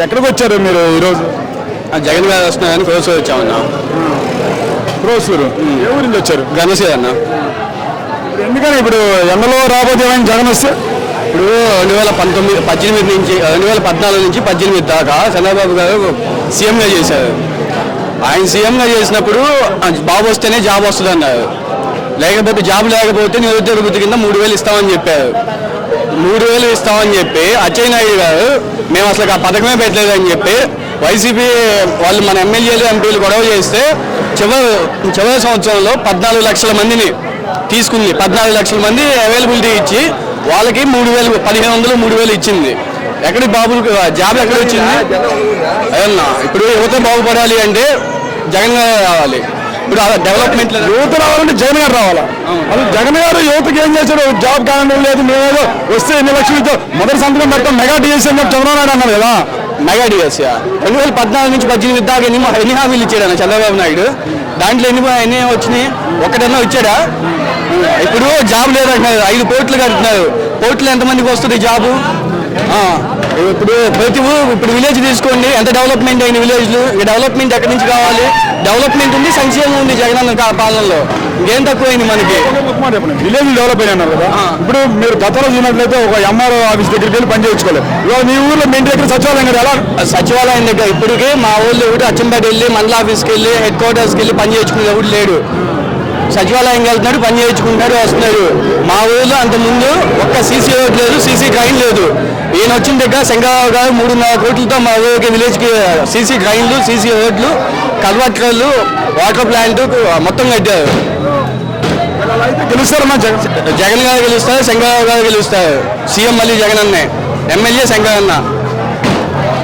ఎక్కడికి వచ్చారు మీరు ఈరోజు? జగన్ గారు వస్తున్నారని క్రోసూరు వచ్చామన్నా. క్రోసూరు ఏ ఊరి నుంచి వచ్చారు? గణసే అన్న. ఎందుకని ఇప్పుడు ఎండలో రాబోతే జగన్ వస్తే? ఇప్పుడు 2018 నుంచి 2014 నుంచి 18 దాకా చంద్రబాబు గారు సీఎంగా చేశారు. ఆయన సీఎంగా చేసినప్పుడు బాబు వస్తేనే జాబ్ వస్తుంది అన్నారు. లేకపోతే జాబ్ లేకపోతే నిరుద్యోగ వృత్తి కింద 3,000 ఇస్తామని చెప్పారు. 3,000 ఇస్తామని చెప్పి అచ్చెన్నాయుడు గారు మేము అసలు ఆ పథకమే పెట్టలేదని చెప్పి వైసీపీ వాళ్ళు మన ఎమ్మెల్యేలు ఎంపీలు గొడవ చేస్తే చివరి సంవత్సరంలో 14 లక్షల మందిని తీసుకుంది. 14 లక్షల మంది అవైలబిలిటీ ఇచ్చి వాళ్ళకి 3,000 1,500 3,000 ఇచ్చింది. ఎక్కడికి బాబు జాబ్ ఎక్కడ వచ్చింది? అదన్నా ఇప్పుడు యువత బాగుపడాలి అంటే జగన్ గారు రావాలి. ఇప్పుడు డెవలప్మెంట్ యువత రావాలంటే జగన్ గారు రావాలా? అది జగన్ గారు యువతకి ఏం చేశారు? జాబ్ కారణం లేదు, మేమేదో వస్తే ఎన్ని లక్షలతో మొదటి సంతకం పెడతాం మెగా డిఎస్సీ అని చంద్రబాబు నాయుడు అన్నారు కదా. మెగా డిఎస్సీ 2014 నుంచి 18 దాకా ఎన్ని హామీలు ఇచ్చాడు చంద్రబాబు నాయుడు. దాంట్లో ఎన్ని వచ్చినాయి? ఒకటన్నా ఇచ్చాడా? ఇప్పుడు జాబ్ లేదంటున్నారు. 5 కోట్లు కడుతున్నారు. కోట్లు ఎంతమందికి వస్తుంది జాబు? ఇప్పుడు విలేజ్ తీసుకోండి, ఎంత డెవలప్మెంట్ అయిన విలేజ్లు. ఈ డెవలప్మెంట్ ఎక్కడి నుంచి కావాలి? డెవలప్మెంట్ ఉంది, సంక్షేమం ఉంది జగనన్న పాలనలో. ఇంకేం తక్కువైంది మనకి? విలేజ్ డెవలప్ అయినారు కదా. ఇప్పుడు మీరు గతంలో చూసినట్లయితే ఒక ఎంఆర్ఓ ఆఫీస్ దగ్గరికి వెళ్ళి పని చేయించుకోలేదు. ఇవాళ మీ ఊర్లో మీ ఇంటి దగ్గర సచివాలయం కదా, ఎలా? సచివాలయం దగ్గర ఇప్పటికీ మా ఊళ్ళో ఒకటి అచ్చంపేట వెళ్ళి మండల ఆఫీస్కి వెళ్ళి హెడ్ క్వార్టర్స్కి వెళ్ళి పని చేయించుకునే ఎవరు లేడు. సచివాలయంకి వెళ్తున్నాడు, పని చేయించుకుంటున్నాడు, వస్తున్నాడు. మా ఊళ్ళో అంతకుముందు ఒక్క సీసీ రోడ్ లేదు, సీసీ డ్రైన్ లేదు. ఈయన వచ్చిన దగ్గర శంకరరావు గారు 3.5 కోట్లతో మా ఊరికి విలేజ్కి సీసీ డ్రైన్లు, సీసీ రోడ్లు, కల్వర్టర్లు, వాటర్ ప్లాంట్ మొత్తం కట్టారు. గెలుస్తారు మా జగన్ గారు గెలుస్తారు, శంకరరావు గారు గెలుస్తారు. సీఎం మళ్ళీ జగన్ అన్నే, ఎమ్మెల్యే శంకరన్న.